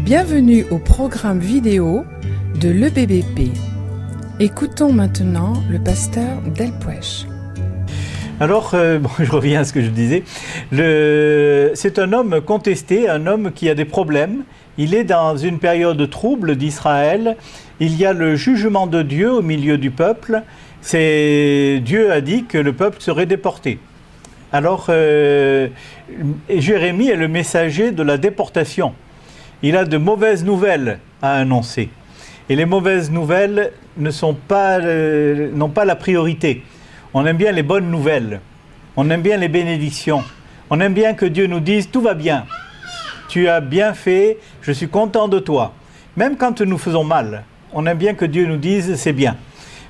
Bienvenue au programme vidéo de l'EBBP. Écoutons maintenant le pasteur Delpech. Alors, je reviens à ce que je disais. C'est un homme contesté, un homme qui a des problèmes. Il est dans une période trouble d'Israël. Il y a le jugement de Dieu au milieu du peuple. Dieu a dit que le peuple serait déporté. Alors, Jérémie est le messager de la déportation. Il a de mauvaises nouvelles à annoncer. Et les mauvaises nouvelles n'ont pas la priorité. On aime bien les bonnes nouvelles. On aime bien les bénédictions. On aime bien que Dieu nous dise « Tout va bien. Tu as bien fait. Je suis content de toi. » Même quand nous faisons mal, on aime bien que Dieu nous dise « C'est bien. »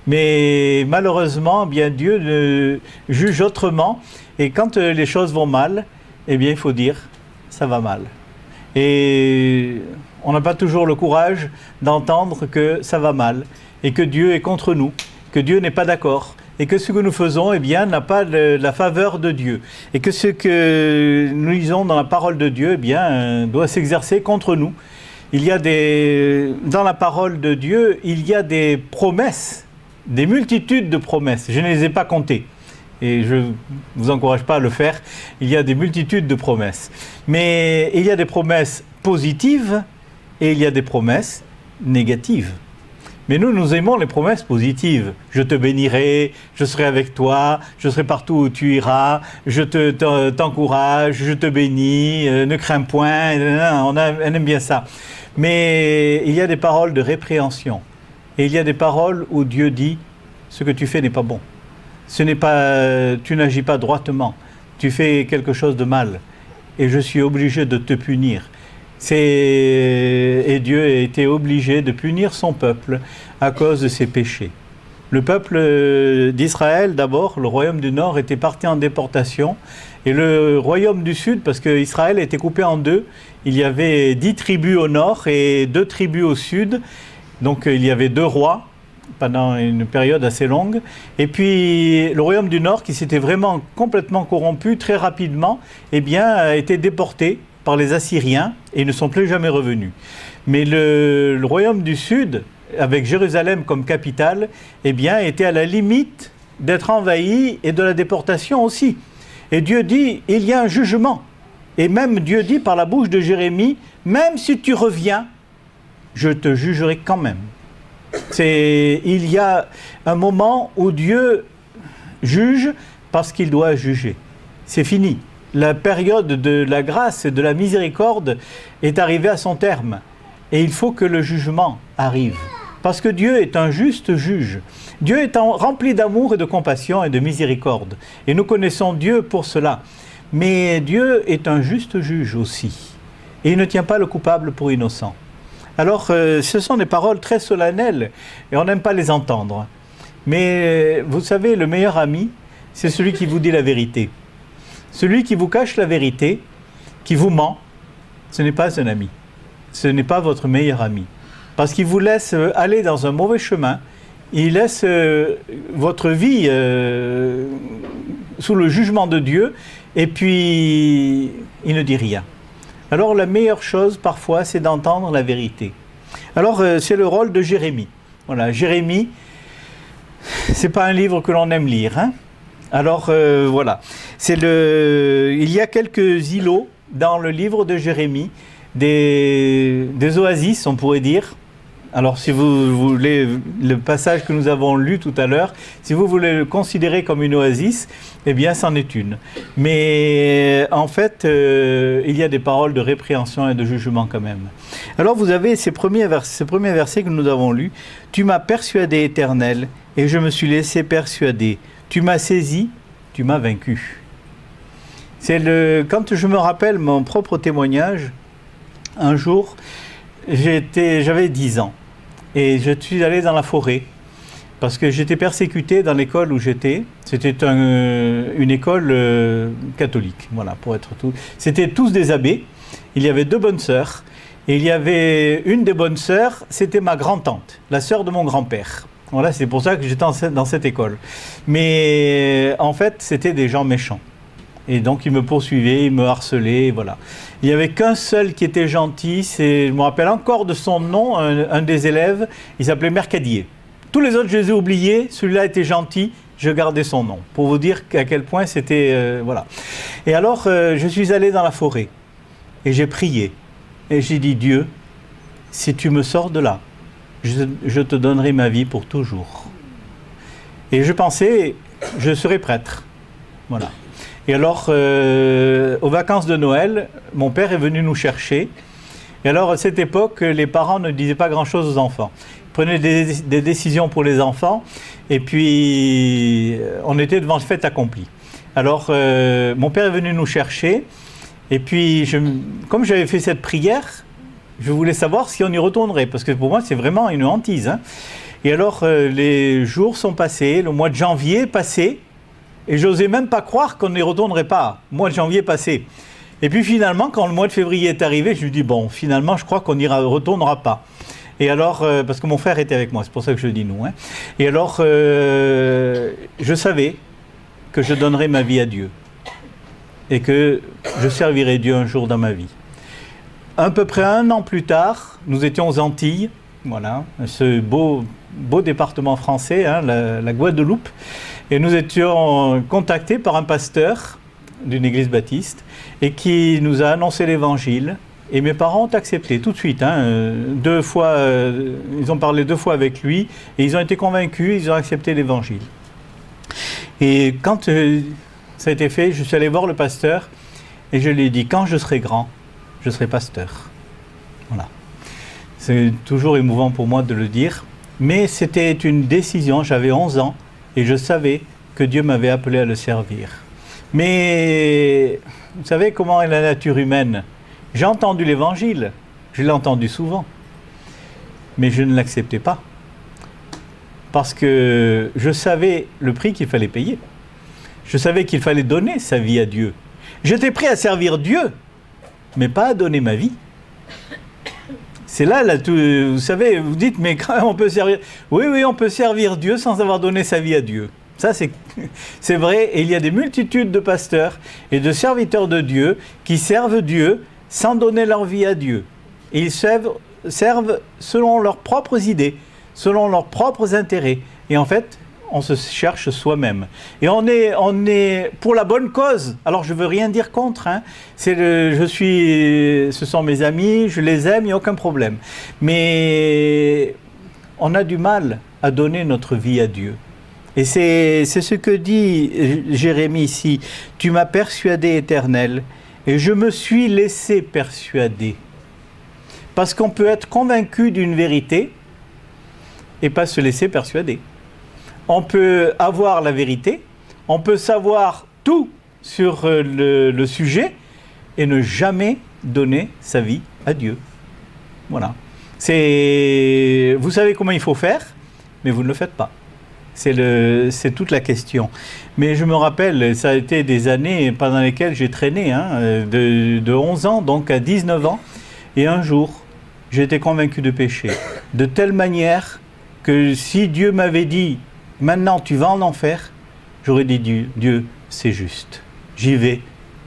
Mais malheureusement, bien Dieu juge autrement. Et quand les choses vont mal, eh bien, il faut dire « Ça va mal. » Et on n'a pas toujours le courage d'entendre que ça va mal et que Dieu est contre nous, que Dieu n'est pas d'accord et que ce que nous faisons, eh bien, n'a pas la faveur de Dieu et que ce que nous lisons dans la parole de Dieu, eh bien, doit s'exercer contre nous. Dans la parole de Dieu, il y a des promesses, des multitudes de promesses. Je ne les ai pas comptées. Et je ne vous encourage pas à le faire, il y a des multitudes de promesses. Mais il y a des promesses positives et il y a des promesses négatives. Mais nous aimons les promesses positives. Je te bénirai, je serai avec toi, je serai partout où tu iras, je t'encourage, je te bénis, ne crains point, on aime bien ça. Mais il y a des paroles de répréhension. Et il y a des paroles où Dieu dit, ce que tu fais n'est pas bon. Tu n'agis pas droitement, tu fais quelque chose de mal et je suis obligé de te punir. Et Dieu a été obligé de punir son peuple à cause de ses péchés. Le peuple d'Israël, d'abord, le royaume du Nord était parti en déportation et le royaume du Sud, parce qu'Israël a été coupé en deux, il y avait 10 tribus au Nord et 2 tribus au Sud, donc il y avait 2 rois pendant une période assez longue. Et puis le royaume du Nord, qui s'était vraiment complètement corrompu très rapidement, eh bien, a été déporté par les Assyriens et ils ne sont plus jamais revenus. Mais le royaume du Sud, avec Jérusalem comme capitale, eh bien, était à la limite d'être envahi et de la déportation aussi. Et Dieu dit, il y a un jugement. Et même Dieu dit par la bouche de Jérémie, même si tu reviens, je te jugerai quand même. Il y a un moment où Dieu juge parce qu'il doit juger. C'est fini. La période de la grâce et de la miséricorde est arrivée à son terme. Et il faut que le jugement arrive. Parce que Dieu est un juste juge. Dieu est rempli d'amour et de compassion et de miséricorde. Et nous connaissons Dieu pour cela. Mais Dieu est un juste juge aussi. Et il ne tient pas le coupable pour innocent. Alors, ce sont des paroles très solennelles et on n'aime pas les entendre. Mais vous savez, le meilleur ami, c'est celui qui vous dit la vérité. Celui qui vous cache la vérité, qui vous ment, ce n'est pas un ami. Ce n'est pas votre meilleur ami. Parce qu'il vous laisse aller dans un mauvais chemin, il laisse votre vie sous le jugement de Dieu et puis il ne dit rien. Alors la meilleure chose parfois, c'est d'entendre la vérité. Alors c'est le rôle de Jérémie. Voilà, Jérémie, c'est pas un livre que l'on aime lire, hein. Alors voilà, il y a quelques îlots dans le livre de Jérémie, des oasis, on pourrait dire. Alors si vous voulez, le passage que nous avons lu tout à l'heure, si vous voulez le considérer comme une oasis, eh bien c'en est une. Mais en fait, il y a des paroles de répréhension et de jugement quand même. Alors vous avez ces premiers versets que nous avons lus. « Tu m'as persuadé, Éternel, et je me suis laissé persuader. Tu m'as saisi, tu m'as vaincu. » Quand je me rappelle mon propre témoignage, un jour, j'avais 10 ans et je suis allé dans la forêt parce que j'étais persécuté dans l'école où j'étais. C'était une école catholique, voilà, pour être tout. C'était tous des abbés. Il y avait 2 bonnes sœurs et il y avait une des bonnes sœurs, c'était ma grand-tante, la sœur de mon grand-père. Voilà, c'est pour ça que j'étais dans cette école. Mais en fait, c'était des gens méchants. Et donc il me poursuivait, il me harcelait, voilà. Il n'y avait qu'un seul qui était gentil, je me rappelle encore de son nom, un des élèves, il s'appelait Mercadier. Tous les autres, je les ai oubliés, celui-là était gentil, je gardais son nom, pour vous dire à quel point c'était... voilà. Et alors, je suis allé dans la forêt, et j'ai prié, et j'ai dit, Dieu, si tu me sors de là, je te donnerai ma vie pour toujours. Et je pensais, je serai prêtre, voilà. Et alors, aux vacances de Noël, mon père est venu nous chercher. Et alors, à cette époque, les parents ne disaient pas grand-chose aux enfants. Ils prenaient des décisions pour les enfants. Et puis, on était devant le fait accompli. Alors, mon père est venu nous chercher. Et puis, comme j'avais fait cette prière, je voulais savoir si on y retournerait. Parce que pour moi, c'est vraiment une hantise, hein. Et alors, les jours sont passés. Le mois de janvier est passé. Et j'osais même pas croire qu'on n'y retournerait pas. Le mois de janvier passé. Et puis finalement, quand le mois de février est arrivé, je me dis, bon, finalement, je crois qu'on n'y retournera pas. Et alors, parce que mon frère était avec moi, c'est pour ça que je dis nous. Hein. Et alors, je savais que je donnerais ma vie à Dieu. Et que je servirais Dieu un jour dans ma vie. À peu près 1 an plus tard, nous étions aux Antilles, voilà, ce beau département français, hein, la Guadeloupe. Et nous étions contactés par un pasteur d'une église baptiste et qui nous a annoncé l'évangile. Et mes parents ont accepté tout de suite. Hein, 2 fois, ils ont parlé 2 fois avec lui et ils ont été convaincus, ils ont accepté l'évangile. Et quand ça a été fait, je suis allé voir le pasteur et je lui ai dit, quand je serai grand, je serai pasteur. Voilà. C'est toujours émouvant pour moi de le dire. Mais c'était une décision, j'avais 11 ans. Et je savais que Dieu m'avait appelé à le servir. Mais vous savez comment est la nature humaine? J'ai entendu l'évangile, je l'ai entendu souvent, mais je ne l'acceptais pas. Parce que je savais le prix qu'il fallait payer. Je savais qu'il fallait donner sa vie à Dieu. J'étais prêt à servir Dieu, mais pas à donner ma vie. C'est là, vous savez, vous dites, mais quand même on peut servir... Oui, on peut servir Dieu sans avoir donné sa vie à Dieu. Ça, c'est vrai, et il y a des multitudes de pasteurs et de serviteurs de Dieu qui servent Dieu sans donner leur vie à Dieu. Et ils servent selon leurs propres idées, selon leurs propres intérêts. Et en fait, on se cherche soi-même. Et on est pour la bonne cause. Alors je ne veux rien dire contre. Hein. Ce sont mes amis, je les aime, il n'y a aucun problème. Mais on a du mal à donner notre vie à Dieu. Et c'est ce que dit Jérémie ici. Tu m'as persuadé, Éternel, et je me suis laissé persuader. Parce qu'on peut être convaincu d'une vérité et pas se laisser persuader. On peut avoir la vérité, on peut savoir tout sur le sujet et ne jamais donner sa vie à Dieu. Voilà. Vous savez comment il faut faire, mais vous ne le faites pas. C'est toute la question. Mais je me rappelle, ça a été des années pendant lesquelles j'ai traîné, hein, de 11 ans, donc à 19 ans. Et un jour, j'ai été convaincu de pécher. De telle manière que si Dieu m'avait dit, maintenant tu vas en enfer, j'aurais dit, Dieu, c'est juste. J'y vais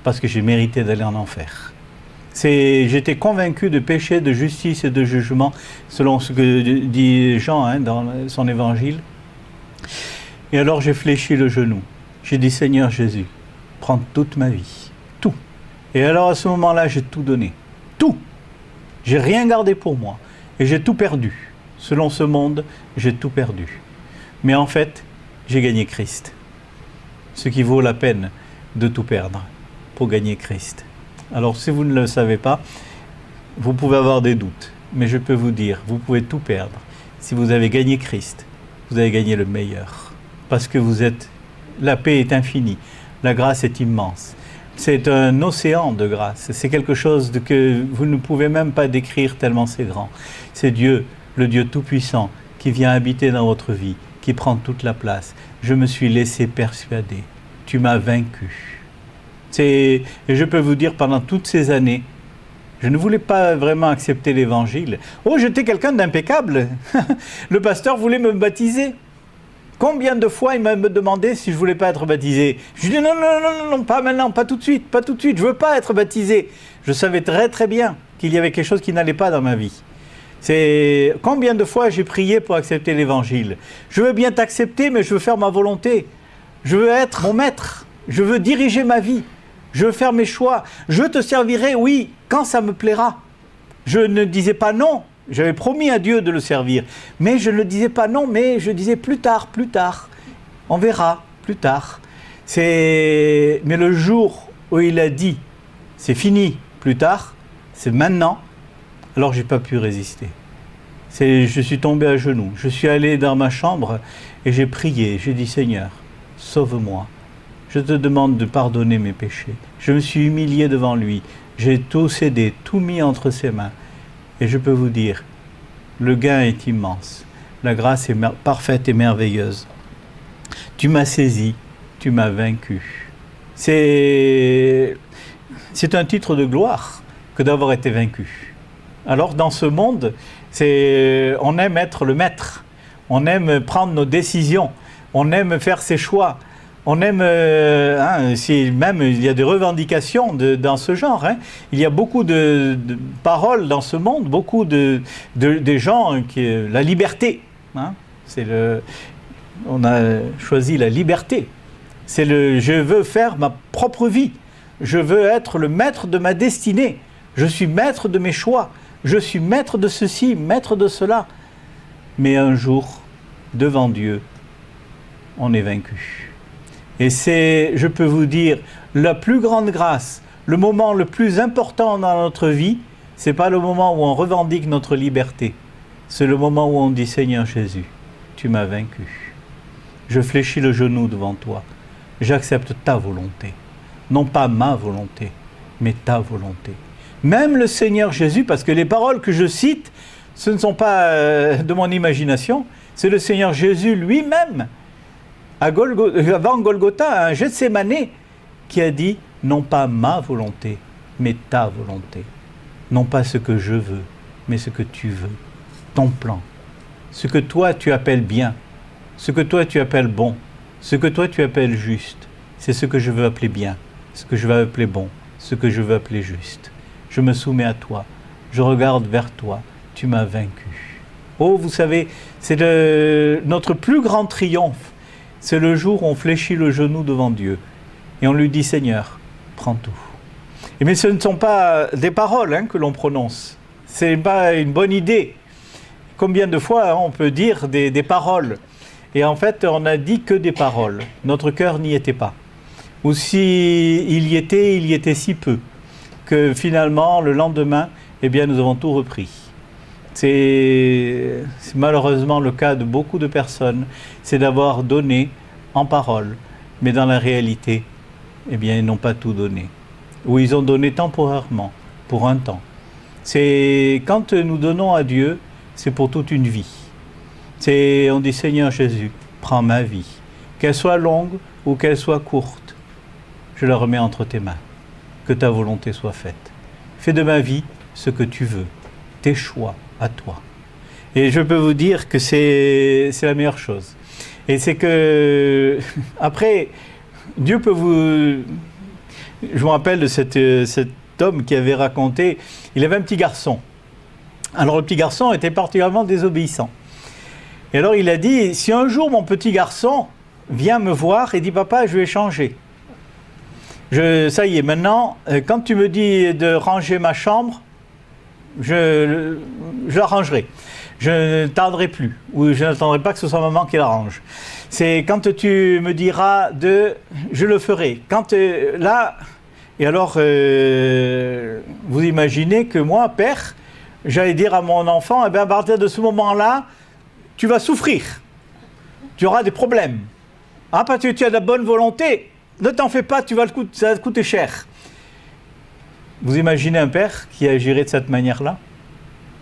parce que j'ai mérité d'aller en enfer. J'étais convaincu de péché, de justice et de jugement, selon ce que dit Jean, hein, dans son évangile. Et alors j'ai fléchi le genou. J'ai dit, Seigneur Jésus, prends toute ma vie, tout. Et alors à ce moment-là, j'ai tout donné, tout. J'ai rien gardé pour moi. Et j'ai tout perdu. Selon ce monde, j'ai tout perdu. Mais en fait, j'ai gagné Christ. Ce qui vaut la peine de tout perdre pour gagner Christ. Alors si vous ne le savez pas, vous pouvez avoir des doutes. Mais je peux vous dire, vous pouvez tout perdre. Si vous avez gagné Christ, vous avez gagné le meilleur. Parce que la paix est infinie. La grâce est immense. C'est un océan de grâce. C'est quelque chose que vous ne pouvez même pas décrire tellement c'est grand. C'est Dieu, le Dieu Tout-Puissant, qui vient habiter dans votre vie, qui prend toute la place. Je me suis laissé persuader. Tu m'as vaincu. Et je peux vous dire, pendant toutes ces années, je ne voulais pas vraiment accepter l'évangile. Oh, j'étais quelqu'un d'impeccable. Le pasteur voulait me baptiser. Combien de fois il m'a demandé si je voulais pas être baptisé. Je lui dis non, non, non, non, non, pas maintenant, pas tout de suite, pas tout de suite, je veux pas être baptisé. Je savais très très bien qu'il y avait quelque chose qui n'allait pas dans ma vie. C'est combien de fois j'ai prié pour accepter l'évangile. Je veux bien t'accepter, mais je veux faire ma volonté. Je veux être mon maître. Je veux diriger ma vie. Je veux faire mes choix. Je te servirai, oui, quand ça me plaira. Je ne disais pas non. J'avais promis à Dieu de le servir. Mais je ne disais pas non, mais je disais plus tard, plus tard. On verra, plus tard. Mais le jour où il a dit, c'est fini, plus tard, c'est maintenant, alors j'ai pas pu résister. Je suis tombé à genoux. Je suis allé dans ma chambre et j'ai prié. J'ai dit, Seigneur, sauve-moi. Je te demande de pardonner mes péchés. Je me suis humilié devant lui. J'ai tout cédé, tout mis entre ses mains. Et je peux vous dire, le gain est immense. La grâce est parfaite et merveilleuse. Tu m'as saisi, tu m'as vaincu. C'est un titre de gloire que d'avoir été vaincu. Alors dans ce monde, on aime être le maître. On aime prendre nos décisions. On aime faire ses choix. On aime, même il y a des revendications dans ce genre. Il y a beaucoup de paroles dans ce monde, beaucoup des gens la liberté. On a choisi la liberté. Je veux faire ma propre vie. Je veux être le maître de ma destinée. Je suis maître de mes choix. Je suis maître de ceci, maître de cela. Mais un jour, devant Dieu, on est vaincu. Et je peux vous dire, la plus grande grâce, le moment le plus important dans notre vie, ce n'est pas le moment où on revendique notre liberté. C'est le moment où on dit, Seigneur Jésus, tu m'as vaincu. Je fléchis le genou devant toi. J'accepte ta volonté. Non pas ma volonté, mais ta volonté. Même le Seigneur Jésus, parce que les paroles que je cite, ce ne sont pas de mon imagination, c'est le Seigneur Jésus lui-même, avant Golgotha, à Gethsémané, qui a dit, non pas ma volonté, mais ta volonté. Non pas ce que je veux, mais ce que tu veux, ton plan. Ce que toi tu appelles bien, ce que toi tu appelles bon, ce que toi tu appelles juste, c'est ce que je veux appeler bien, ce que je veux appeler bon, ce que je veux appeler juste. Je me soumets à toi, je regarde vers toi, tu m'as vaincu. Oh, vous savez, c'est notre plus grand triomphe. C'est le jour où on fléchit le genou devant Dieu et on lui dit, Seigneur, prends tout. Mais ce ne sont pas des paroles que l'on prononce. Ce n'est pas une bonne idée. Combien de fois on peut dire des paroles? Et en fait, on n'a dit que des paroles. Notre cœur n'y était pas. Ou s'il y était si peu que finalement, le lendemain, eh bien, nous avons tout repris. C'est malheureusement le cas de beaucoup de personnes, c'est d'avoir donné en parole, mais dans la réalité, eh bien, ils n'ont pas tout donné. Ou ils ont donné temporairement, pour un temps. C'est quand nous donnons à Dieu, c'est pour toute une vie. On dit, Seigneur Jésus, prends ma vie, qu'elle soit longue ou qu'elle soit courte, je la remets entre tes mains. Que ta volonté soit faite. Fais de ma vie ce que tu veux, tes choix à toi. Et je peux vous dire que c'est la meilleure chose. Et c'est que, après, Dieu peut vous... Je me rappelle de cet homme qui avait raconté, il avait un petit garçon. Alors le petit garçon était particulièrement désobéissant. Et alors il a dit, si un jour mon petit garçon vient me voir et dit, papa, je vais changer. Ça y est, maintenant, quand tu me dis de ranger ma chambre, je la rangerai. Je ne tarderai plus, ou je n'attendrai pas que ce soit maman qui la range. C'est quand tu me diras je le ferai. Là, et alors, vous imaginez que moi, père, j'allais dire à mon enfant, eh bien, à partir de ce moment-là, tu vas souffrir. Tu auras des problèmes. Parce que tu as de la bonne volonté. Ne t'en fais pas, ça va te coûter cher. Vous imaginez un père qui agirait de cette manière-là?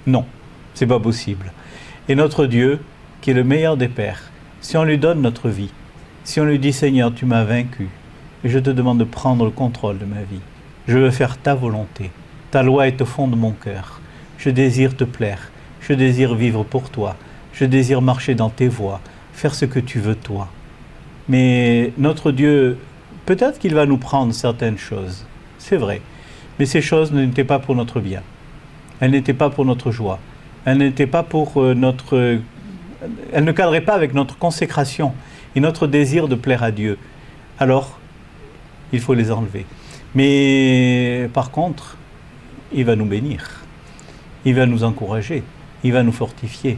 Non, c'est pas possible. Et notre Dieu, qui est le meilleur des pères, si on lui donne notre vie, si on lui dit, Seigneur, tu m'as vaincu, et je te demande de prendre le contrôle de ma vie, je veux faire ta volonté, ta loi est au fond de mon cœur, je désire te plaire, je désire vivre pour toi, je désire marcher dans tes voies, faire ce que tu veux toi. Mais notre Dieu, peut-être qu'il va nous prendre certaines choses, c'est vrai, mais ces choses n'étaient pas pour notre bien. Elles n'étaient pas pour notre joie. Elles n'étaient pas pour elles ne cadraient pas avec notre consécration et notre désir de plaire à Dieu. Alors, il faut les enlever. Mais par contre, il va nous bénir. Il va nous encourager. Il va nous fortifier.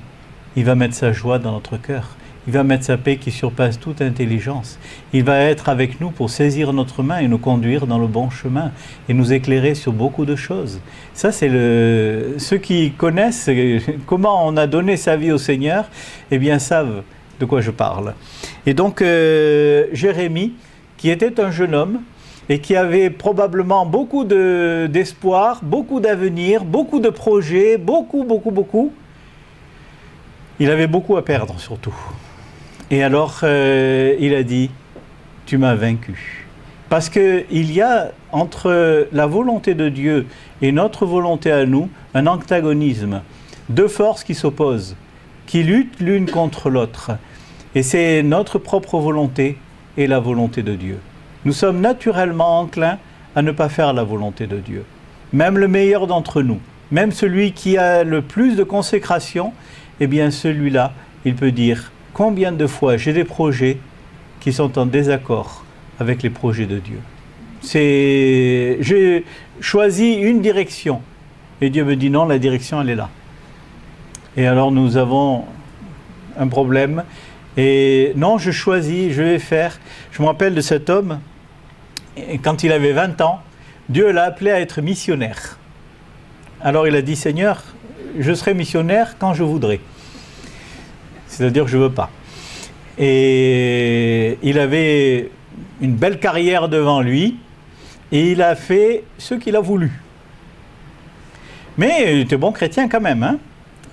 Il va mettre sa joie dans notre cœur. Il va mettre sa paix qui surpasse toute intelligence. Il va être avec nous pour saisir notre main et nous conduire dans le bon chemin et nous éclairer sur beaucoup de choses. Ça, c'est ceux qui connaissent comment on a donné sa vie au Seigneur, eh bien, savent de quoi je parle. Et donc, Jérémie, qui était un jeune homme et qui avait probablement beaucoup d'espoir, beaucoup d'avenir, beaucoup de projets, beaucoup, il avait beaucoup à perdre surtout. Et alors, il a dit, tu m'as vaincu. Parce qu'il y a entre la volonté de Dieu et notre volonté à nous, un antagonisme, deux forces qui s'opposent, qui luttent l'une contre l'autre. Et c'est notre propre volonté et la volonté de Dieu. Nous sommes naturellement enclins à ne pas faire la volonté de Dieu. Même le meilleur d'entre nous, même celui qui a le plus de consécration, eh bien celui-là, il peut dire combien de fois j'ai des projets qui sont en désaccord avec les projets de Dieu. J'ai choisi une direction et Dieu me dit non, la direction elle est là. Et alors nous avons un problème et non, je choisis, je vais faire. Je me rappelle de cet homme, quand il avait 20 ans, Dieu l'a appelé à être missionnaire. Alors il a dit, Seigneur, je serai missionnaire quand je voudrai. C'est-à-dire que je ne veux pas. Et il avait une belle carrière devant lui et il a fait ce qu'il a voulu. Mais il était bon chrétien quand même. Hein?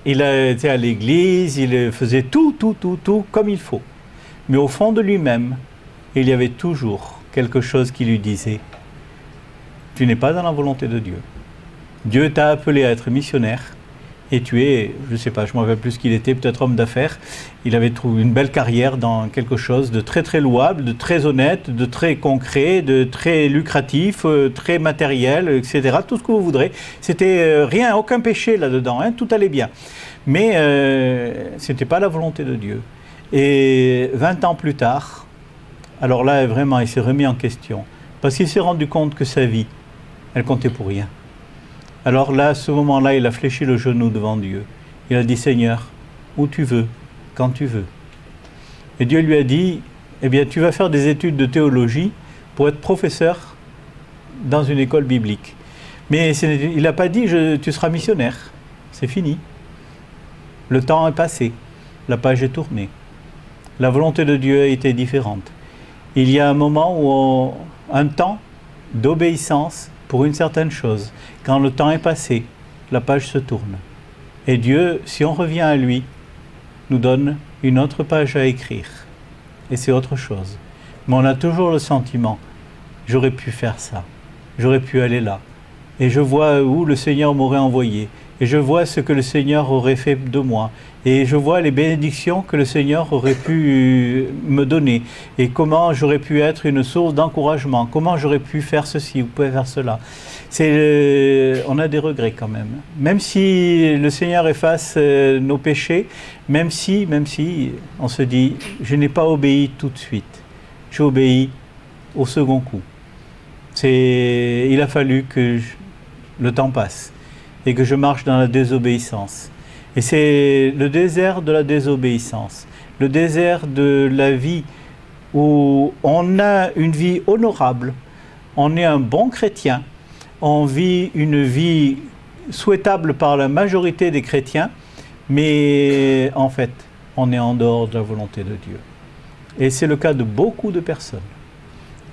Il était à l'église, il faisait tout comme il faut. Mais au fond de lui-même, il y avait toujours quelque chose qui lui disait « Tu n'es pas dans la volonté de Dieu. Dieu t'a appelé à être missionnaire. » Et tu es, je ne sais pas, je ne me rappelle plus ce qu'il était, peut-être homme d'affaires. Il avait trouvé une belle carrière dans quelque chose de très très louable, de très honnête, de très concret, de très lucratif, très matériel, etc. Tout ce que vous voudrez. C'était rien, aucun péché là-dedans, hein, tout allait bien. Mais ce n'était pas la volonté de Dieu. Et 20 ans plus tard, alors là vraiment il s'est remis en question. Parce qu'il s'est rendu compte que sa vie, elle comptait pour rien. Alors là, à ce moment-là, il a fléchi le genou devant Dieu. Il a dit, Seigneur, où tu veux, quand tu veux. Et Dieu lui a dit, eh bien, tu vas faire des études de théologie pour être professeur dans une école biblique. Mais il n'a pas dit, tu seras missionnaire. C'est fini. Le temps est passé. La page est tournée. La volonté de Dieu a été différente. Il y a un moment un temps d'obéissance pour une certaine chose. Quand le temps est passé, la page se tourne. Et Dieu, si on revient à lui, nous donne une autre page à écrire. Et c'est autre chose. Mais on a toujours le sentiment, j'aurais pu faire ça, j'aurais pu aller là. Et je vois où le Seigneur m'aurait envoyé. Et je vois ce que le Seigneur aurait fait de moi. Et je vois les bénédictions que le Seigneur aurait pu me donner. Et comment j'aurais pu être une source d'encouragement. Comment j'aurais pu faire ceci ou faire cela. On a des regrets quand même. Même si le Seigneur efface nos péchés, même si on se dit, je n'ai pas obéi tout de suite. J'ai obéi au second coup. Il a fallu que le temps passe et que je marche dans la désobéissance. Et c'est le désert de la désobéissance, le désert de la vie où on a une vie honorable, on est un bon chrétien, on vit une vie souhaitable par la majorité des chrétiens, mais en fait, on est en dehors de la volonté de Dieu. Et c'est le cas de beaucoup de personnes.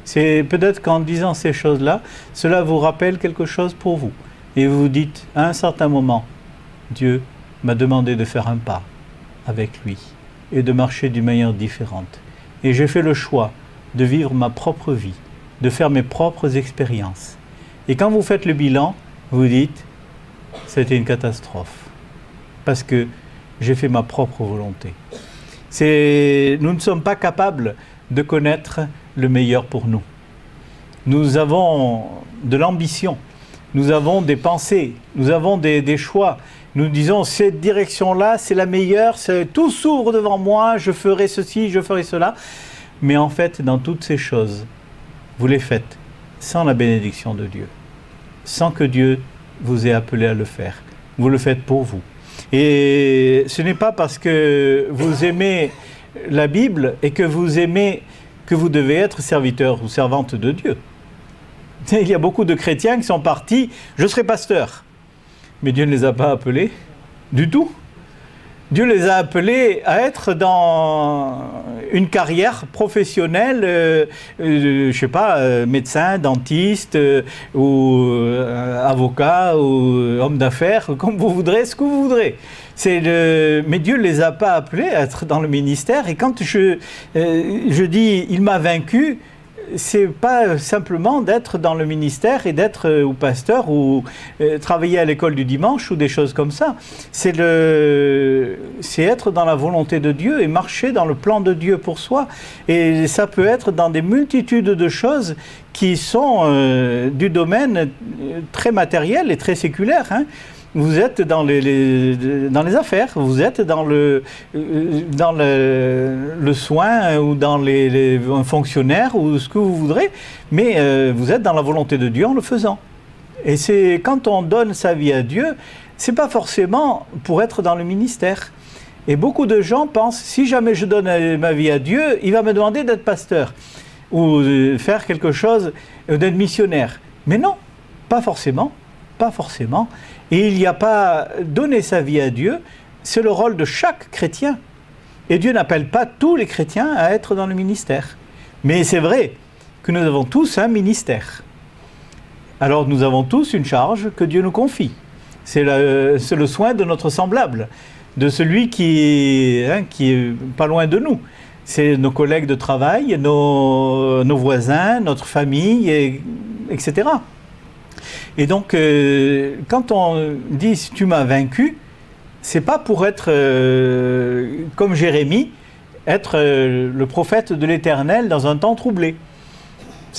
C'est peut-être qu'en disant ces choses-là, cela vous rappelle quelque chose pour vous. Et vous vous dites, à un certain moment, Dieu m'a demandé de faire un pas avec lui et de marcher d'une manière différente. Et j'ai fait le choix de vivre ma propre vie, de faire mes propres expériences. Et quand vous faites le bilan, vous dites, c'était une catastrophe. Parce que j'ai fait ma propre volonté. Nous ne sommes pas capables de connaître le meilleur pour nous. Nous avons de l'ambition, nous avons des pensées, nous avons des choix. Nous disons, cette direction-là, c'est la meilleure, tout s'ouvre devant moi, je ferai ceci, je ferai cela. Mais en fait, dans toutes ces choses, vous les faites sans la bénédiction de Dieu, sans que Dieu vous ait appelé à le faire. Vous le faites pour vous. Et ce n'est pas parce que vous aimez la Bible et que vous aimez que vous devez être serviteur ou servante de Dieu. Il y a beaucoup de chrétiens qui sont partis, je serai pasteur. Mais Dieu ne les a pas appelés du tout. Dieu les a appelés à être dans une carrière professionnelle, je ne sais pas, médecin, dentiste, ou avocat, ou homme d'affaires, comme vous voudrez, ce que vous voudrez. Mais Dieu ne les a pas appelés à être dans le ministère. Et quand je dis « il m'a vaincu », c'est pas simplement d'être dans le ministère et d'être ou pasteur ou travailler à l'école du dimanche ou des choses comme ça. C'est être dans la volonté de Dieu et marcher dans le plan de Dieu pour soi. Et ça peut être dans des multitudes de choses qui sont du domaine très matériel et très séculaire, hein. Vous êtes dans les affaires, vous êtes dans le soin ou dans les fonctionnaires ou ce que vous voudrez, mais vous êtes dans la volonté de Dieu en le faisant. Et c'est quand on donne sa vie à Dieu, c'est pas forcément pour être dans le ministère. Et beaucoup de gens pensent, si jamais je donne ma vie à Dieu, il va me demander d'être pasteur ou faire quelque chose, d'être missionnaire. Mais non, pas forcément, pas forcément. Et il n'y a pas donner sa vie à Dieu, c'est le rôle de chaque chrétien. Et Dieu n'appelle pas tous les chrétiens à être dans le ministère. Mais c'est vrai que nous avons tous un ministère. Alors nous avons tous une charge que Dieu nous confie. C'est le soin de notre semblable, de celui qui est pas loin de nous. C'est nos collègues de travail, nos voisins, notre famille, etc. Et donc, quand on dit « tu m'as vaincu », c'est pas pour être comme Jérémie, être le prophète de l'Éternel dans un temps troublé.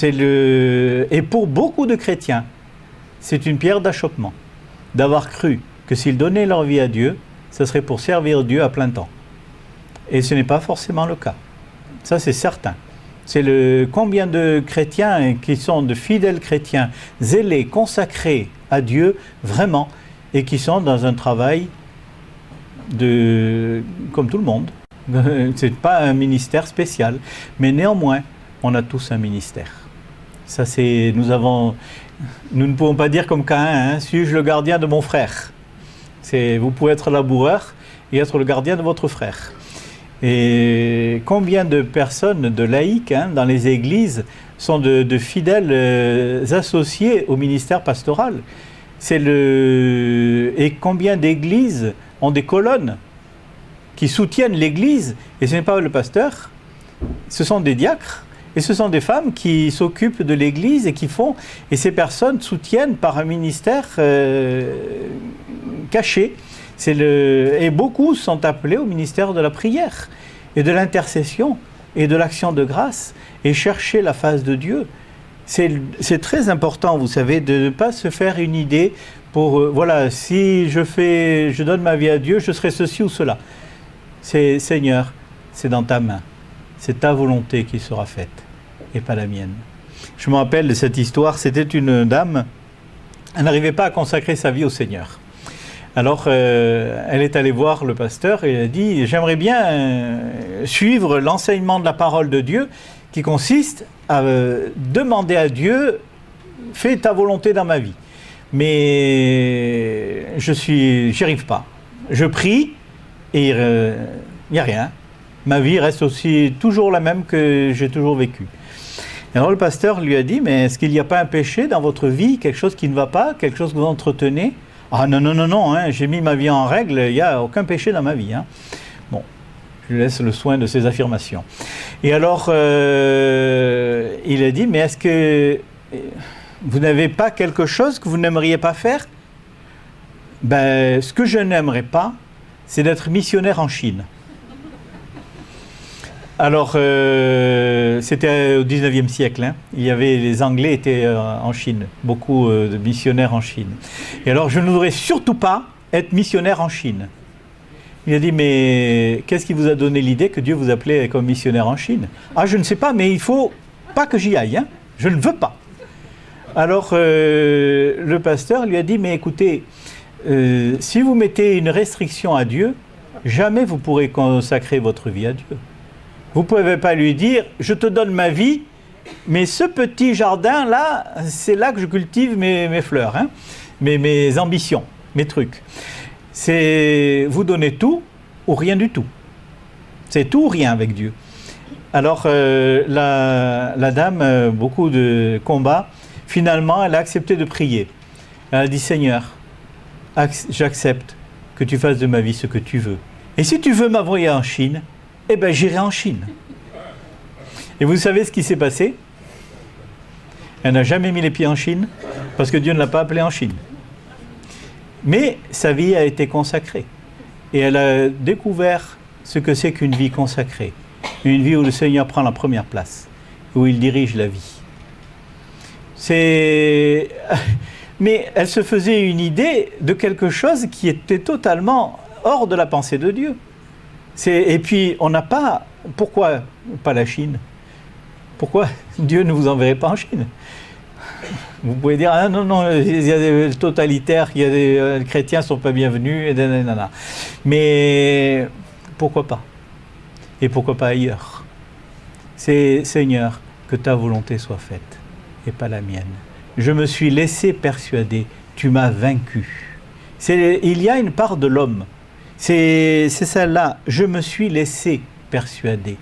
Et pour beaucoup de chrétiens, c'est une pierre d'achoppement d'avoir cru que s'ils donnaient leur vie à Dieu, ce serait pour servir Dieu à plein temps. Et ce n'est pas forcément le cas. Ça, c'est certain. C'est combien de chrétiens qui sont de fidèles chrétiens, zélés, consacrés à Dieu, vraiment, et qui sont dans un travail comme tout le monde. Ce n'est pas un ministère spécial, mais néanmoins, on a tous un ministère. Ça, nous ne pouvons pas dire comme Caïn, hein, suis-je le gardien de mon frère? Vous pouvez être laboureur et être le gardien de votre frère. Et combien de personnes, de laïcs, hein, dans les églises, sont de fidèles associés au ministère pastoral. Et combien d'églises ont des colonnes qui soutiennent l'église, et ce n'est pas le pasteur, ce sont des diacres, et ce sont des femmes qui s'occupent de l'église et et ces personnes soutiennent par un ministère caché. Et beaucoup sont appelés au ministère de la prière et de l'intercession et de l'action de grâce et chercher la face de Dieu. C'est très important, vous savez, de ne pas se faire une idée pour, voilà, si je donne ma vie à Dieu, je serai ceci ou cela. Seigneur, c'est dans ta main. C'est ta volonté qui sera faite et pas la mienne. Je me rappelle de cette histoire, c'était une dame, elle n'arrivait pas à consacrer sa vie au Seigneur. Alors, elle est allée voir le pasteur et elle a dit « J'aimerais bien suivre l'enseignement de la parole de Dieu qui consiste à demander à Dieu « Fais ta volonté dans ma vie ». Mais j'y arrive pas. Je prie et il n'y a rien. Ma vie reste toujours la même que j'ai toujours vécu. Alors le pasteur lui a dit « Mais est-ce qu'il n'y a pas un péché dans votre vie, quelque chose qui ne va pas, quelque chose que vous entretenez ?» Ah non, hein, j'ai mis ma vie en règle, il n'y a aucun péché dans ma vie. Hein. Bon, je lui laisse le soin de ses affirmations. Et alors, il a dit, mais est-ce que vous n'avez pas quelque chose que vous n'aimeriez pas faire? Ben, ce que je n'aimerais pas, c'est d'être missionnaire en Chine. Alors, c'était au 19e siècle. Hein. Les Anglais étaient en Chine, beaucoup de missionnaires en Chine. Et alors, je ne voudrais surtout pas être missionnaire en Chine. Il a dit, mais qu'est-ce qui vous a donné l'idée que Dieu vous appelait comme missionnaire en Chine? Ah, je ne sais pas, mais il faut pas que j'y aille. Hein. Je ne veux pas. Alors, le pasteur lui a dit, mais écoutez, si vous mettez une restriction à Dieu, jamais vous pourrez consacrer votre vie à Dieu. Vous ne pouvez pas lui dire, je te donne ma vie, mais ce petit jardin-là, c'est là que je cultive mes fleurs, hein, mes ambitions, mes trucs. C'est vous donner tout ou rien du tout. C'est tout ou rien avec Dieu. Alors, la dame, beaucoup de combats, finalement, elle a accepté de prier. Elle a dit, Seigneur, j'accepte que tu fasses de ma vie ce que tu veux. Et si tu veux m'envoyer en Chine, eh bien, j'irai en Chine. Et vous savez ce qui s'est passé? Elle n'a jamais mis les pieds en Chine, parce que Dieu ne l'a pas appelée en Chine. Mais sa vie a été consacrée. Et elle a découvert ce que c'est qu'une vie consacrée. Une vie où le Seigneur prend la première place, où il dirige la vie. Mais elle se faisait une idée de quelque chose qui était totalement hors de la pensée de Dieu. Et puis, on n'a pas... Pourquoi pas la Chine? Pourquoi Dieu ne vous enverrait pas en Chine? Vous pouvez dire, ah non, il y a des totalitaires, les chrétiens ne sont pas bienvenus, et nanana. Mais pourquoi pas? Et pourquoi pas ailleurs? C'est, Seigneur, que ta volonté soit faite, et pas la mienne. Je me suis laissé persuader, tu m'as vaincu. Il y a une part de l'homme. C'est celle-là, je me suis laissé persuader.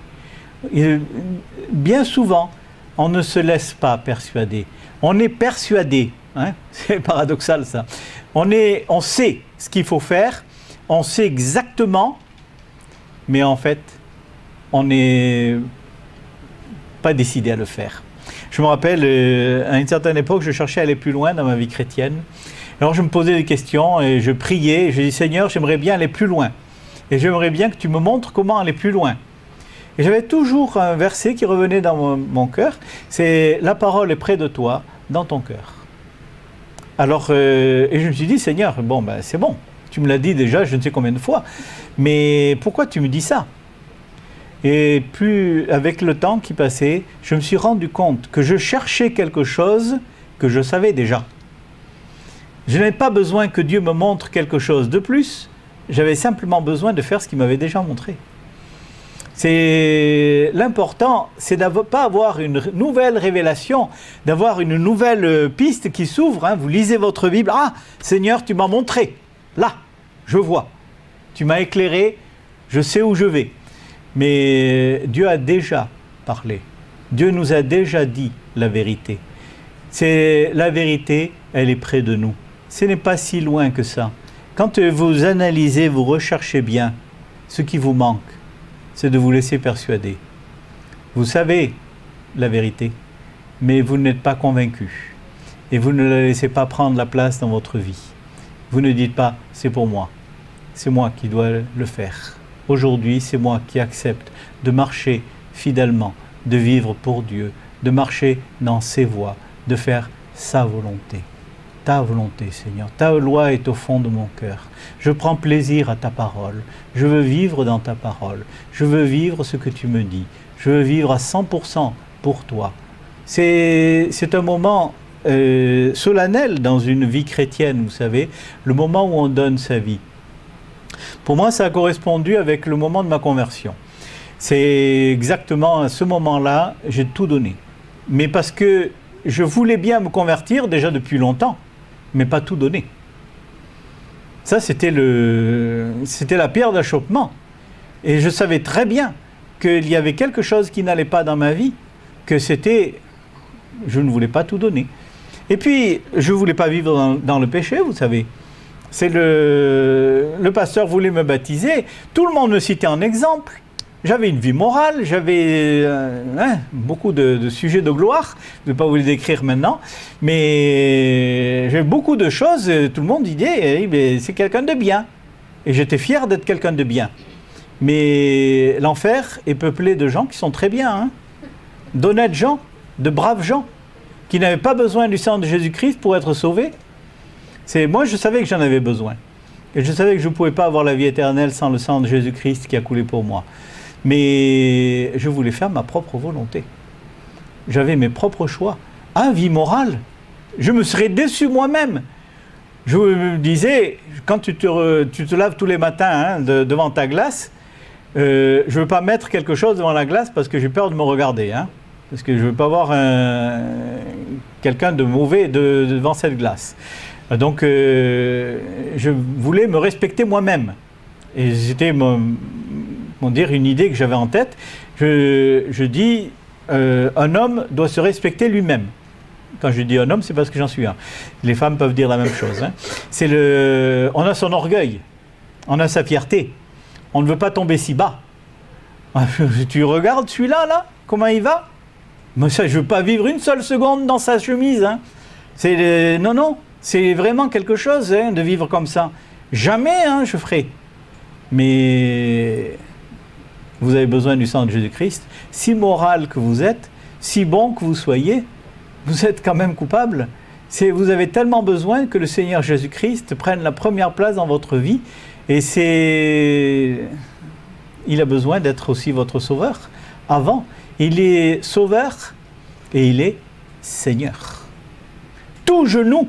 Bien souvent, on ne se laisse pas persuader. On est persuadé, hein? C'est paradoxal ça. On sait ce qu'il faut faire, on sait exactement, mais en fait, on n'est pas décidé à le faire. Je me rappelle, à une certaine époque, je cherchais à aller plus loin dans ma vie chrétienne. Alors je me posais des questions et je priais, et je dis Seigneur, j'aimerais bien aller plus loin. Et j'aimerais bien que tu me montres comment aller plus loin. Et j'avais toujours un verset qui revenait dans mon cœur, c'est « La parole est près de toi, dans ton cœur ». Alors, et je me suis dit, Seigneur, c'est bon, tu me l'as dit déjà je ne sais combien de fois, mais pourquoi tu me dis ça? Et puis, avec le temps qui passait, je me suis rendu compte que je cherchais quelque chose que je savais déjà. Je n'avais pas besoin que Dieu me montre quelque chose de plus, j'avais simplement besoin de faire ce qu'il m'avait déjà montré. L'important, c'est de ne pas avoir une nouvelle révélation, d'avoir une nouvelle piste qui s'ouvre. Hein. Vous lisez votre Bible, ah, Seigneur, tu m'as montré, là, je vois, tu m'as éclairé, je sais où je vais. Mais Dieu a déjà parlé, Dieu nous a déjà dit la vérité. La vérité, elle est près de nous. Ce n'est pas si loin que ça. Quand vous analysez, vous recherchez bien, ce qui vous manque, c'est de vous laisser persuader. Vous savez la vérité, mais vous n'êtes pas convaincu. Et vous ne la laissez pas prendre la place dans votre vie. Vous ne dites pas, c'est pour moi. C'est moi qui dois le faire. Aujourd'hui, c'est moi qui accepte de marcher fidèlement, de vivre pour Dieu, de marcher dans ses voies, de faire sa volonté. Ta volonté, Seigneur. Ta loi est au fond de mon cœur. Je prends plaisir à ta parole. Je veux vivre dans ta parole. Je veux vivre ce que tu me dis. Je veux vivre à 100% pour toi. C'est un moment solennel dans une vie chrétienne, vous savez, le moment où on donne sa vie. Pour moi, ça a correspondu avec le moment de ma conversion. C'est exactement à ce moment-là, j'ai tout donné. Mais parce que je voulais bien me convertir déjà depuis longtemps, mais pas tout donner. Ça, c'était la pierre d'achoppement. Et je savais très bien qu'il y avait quelque chose qui n'allait pas dans ma vie, que je ne voulais pas tout donner. Et puis, je ne voulais pas vivre dans le péché, vous savez. Le pasteur voulait me baptiser, tout le monde me citait en exemple. J'avais une vie morale, j'avais beaucoup de sujets de gloire, je ne vais pas vous les décrire maintenant, mais j'avais beaucoup de choses, tout le monde disait, c'est quelqu'un de bien. Et j'étais fier d'être quelqu'un de bien. Mais l'enfer est peuplé de gens qui sont très bien, hein, d'honnêtes gens, de braves gens, qui n'avaient pas besoin du sang de Jésus-Christ pour être sauvés. Moi, je savais que j'en avais besoin. Et je savais que je ne pouvais pas avoir la vie éternelle sans le sang de Jésus-Christ qui a coulé pour moi. Mais je voulais faire ma propre volonté. J'avais mes propres choix. Ah, vie morale, je me serais déçu moi-même. Je me disais, quand tu te laves tous les matins, hein, devant ta glace, je ne veux pas mettre quelque chose devant la glace parce que j'ai peur de me regarder. Hein, parce que je ne veux pas voir quelqu'un de mauvais devant cette glace. Donc, je voulais me respecter moi-même. Et c'était une idée que j'avais en tête. Je dis, un homme doit se respecter lui-même. Quand je dis un homme, c'est parce que j'en suis un. Les femmes peuvent dire la même chose. Hein. On a son orgueil, on a sa fierté. On ne veut pas tomber si bas. Tu regardes celui-là, là, comment il va? Moi, ça, je ne veux pas vivre une seule seconde dans sa chemise. Hein. Non, c'est vraiment quelque chose hein, de vivre comme ça. Jamais hein, je ferai. Mais vous avez besoin du sang de Jésus-Christ. Si moral que vous êtes, si bon que vous soyez, vous êtes quand même coupable. Vous avez tellement besoin que le Seigneur Jésus-Christ prenne la première place dans votre vie. Et il a besoin d'être aussi votre sauveur. Avant, il est sauveur et il est Seigneur. Tout genou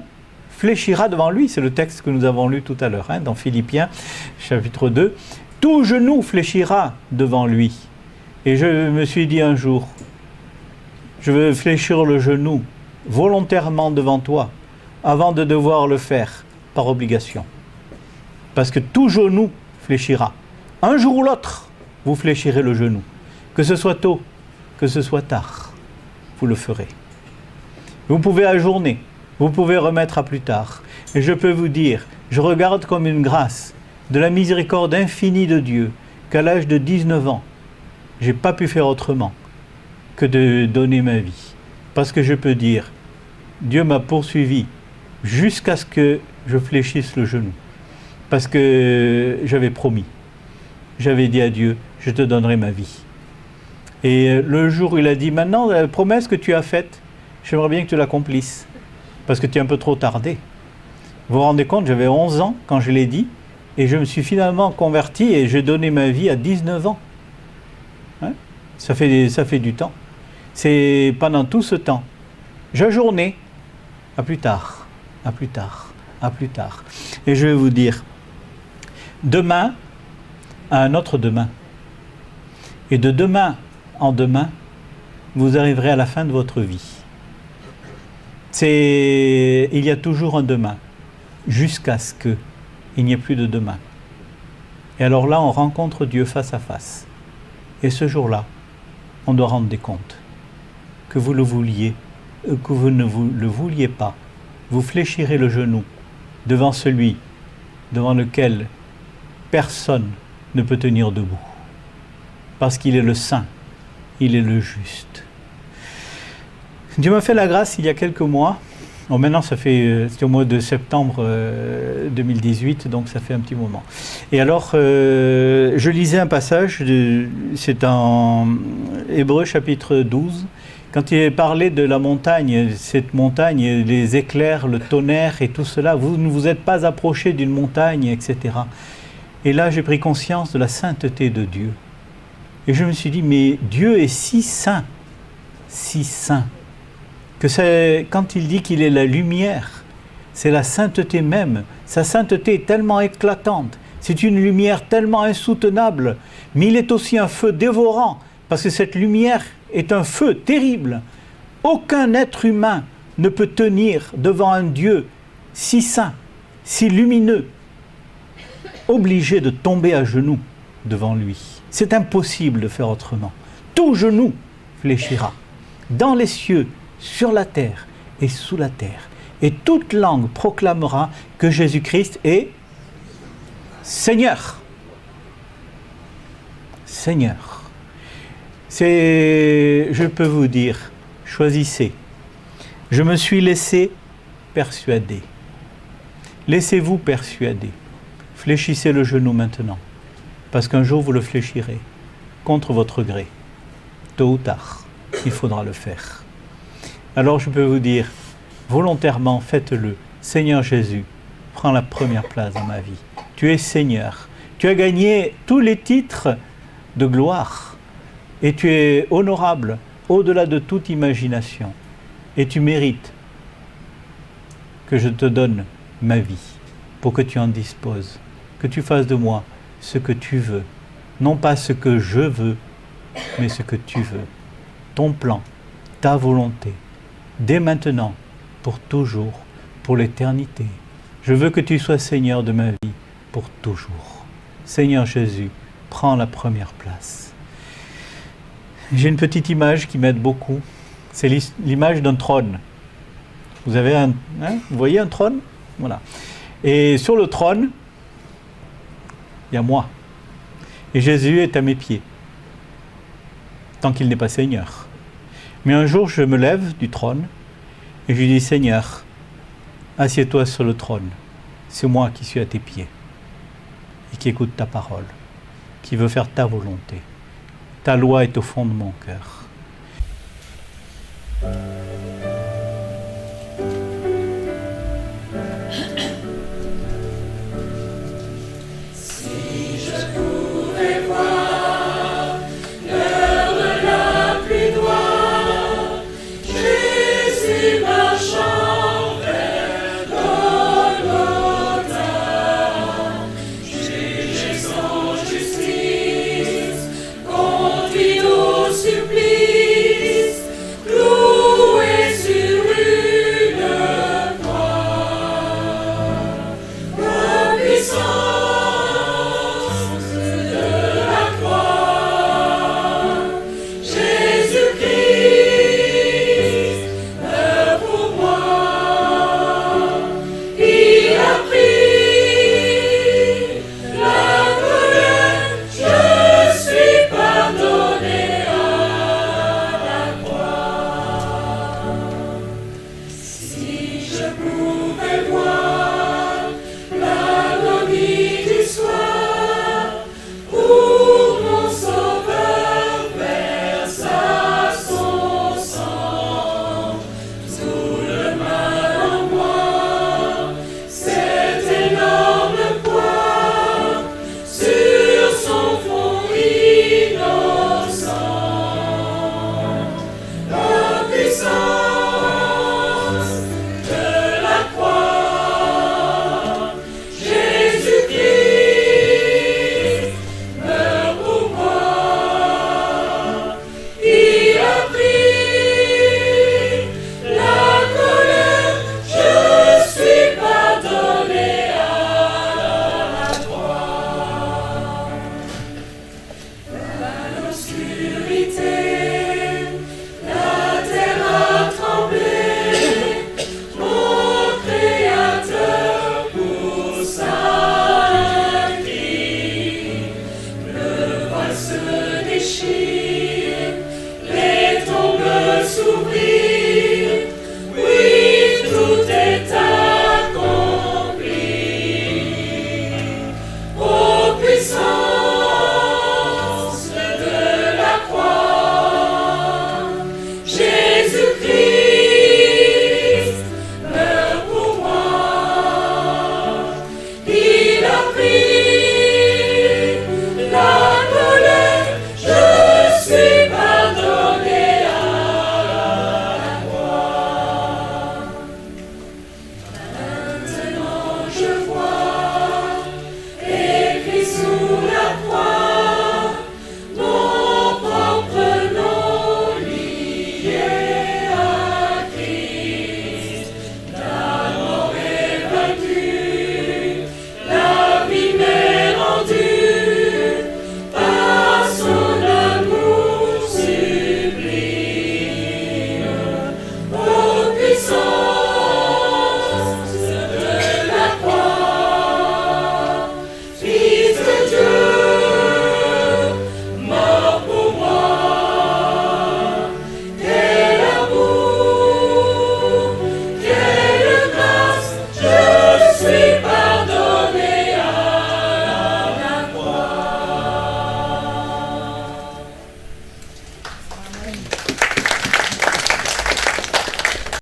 fléchira devant lui. C'est le texte que nous avons lu tout à l'heure, hein, dans Philippiens, chapitre 2. Tout genou fléchira devant lui. Et je me suis dit un jour, je veux fléchir le genou volontairement devant toi, avant de devoir le faire par obligation. Parce que tout genou fléchira. Un jour ou l'autre, vous fléchirez le genou. Que ce soit tôt, que ce soit tard, vous le ferez. Vous pouvez ajourner, vous pouvez remettre à plus tard. Et je peux vous dire, je regarde comme une grâce de la miséricorde infinie de Dieu, qu'à l'âge de 19 ans, je n'ai pas pu faire autrement que de donner ma vie. Parce que je peux dire, Dieu m'a poursuivi jusqu'à ce que je fléchisse le genou. Parce que j'avais promis. J'avais dit à Dieu, je te donnerai ma vie. Et le jour où il a dit, maintenant, la promesse que tu as faite, j'aimerais bien que tu l'accomplisses. Parce que tu es un peu trop tardé. Vous vous rendez compte, j'avais 11 ans quand je l'ai dit, et je me suis finalement converti et j'ai donné ma vie à 19 ans. Hein? Ça fait du temps. C'est pendant tout ce temps, j'ajournais, à plus tard, à plus tard, à plus tard. Et je vais vous dire, demain à un autre demain. Et de demain en demain, vous arriverez à la fin de votre vie. Il y a toujours un demain, jusqu'à ce qu'il n'y ait plus de demain. Et alors là, on rencontre Dieu face à face. Et ce jour-là, on doit rendre des comptes. Que vous le vouliez, que vous ne le vouliez pas, vous fléchirez le genou devant celui devant lequel personne ne peut tenir debout. Parce qu'il est le saint, il est le juste. Dieu m'a fait la grâce il y a quelques mois. Bon, maintenant, c'était au mois de septembre 2018, donc ça fait un petit moment. Et alors, je lisais un passage, c'est en Hébreux chapitre 12, quand il est parlé de la montagne, cette montagne, les éclairs, le tonnerre et tout cela, vous ne vous êtes pas approchés d'une montagne, etc. Et là, j'ai pris conscience de la sainteté de Dieu. Et je me suis dit, mais Dieu est si saint, que quand il dit qu'il est la lumière, c'est la sainteté même. Sa sainteté est tellement éclatante, c'est une lumière tellement insoutenable, mais il est aussi un feu dévorant, parce que cette lumière est un feu terrible. Aucun être humain ne peut tenir devant un Dieu si saint, si lumineux, obligé de tomber à genoux devant lui. C'est impossible de faire autrement. Tout genou fléchira, dans les cieux, sur la terre et sous la terre. Et toute langue proclamera que Jésus-Christ est Seigneur. Seigneur. Je peux vous dire, choisissez. Je me suis laissé persuader. Laissez-vous persuader. Fléchissez le genou maintenant. parce qu'un jour vous le fléchirez, contre votre gré. Tôt ou tard, il faudra le faire. Alors je peux vous dire, volontairement faites-le. Seigneur Jésus, prends la première place dans ma vie. Tu es Seigneur. Tu as gagné tous les titres de gloire. Et tu es honorable au-delà de toute imagination. Et tu mérites que je te donne ma vie pour que tu en disposes. Que tu fasses de moi ce que tu veux. Non pas ce que je veux, mais ce que tu veux. Ton plan, ta volonté. Dès maintenant, pour toujours, pour l'éternité. Je veux que tu sois Seigneur de ma vie pour toujours. Seigneur Jésus, prends la première place. J'ai une petite image qui m'aide beaucoup. C'est l'image d'un trône. Vous avez vous voyez un trône? Voilà. Et sur le trône, il y a moi. Et Jésus est à mes pieds. Tant qu'il n'est pas Seigneur. Mais un jour, je me lève du trône et je lui dis, Seigneur, assieds-toi sur le trône. C'est moi qui suis à tes pieds et qui écoute ta parole, qui veut faire ta volonté. Ta loi est au fond de mon cœur.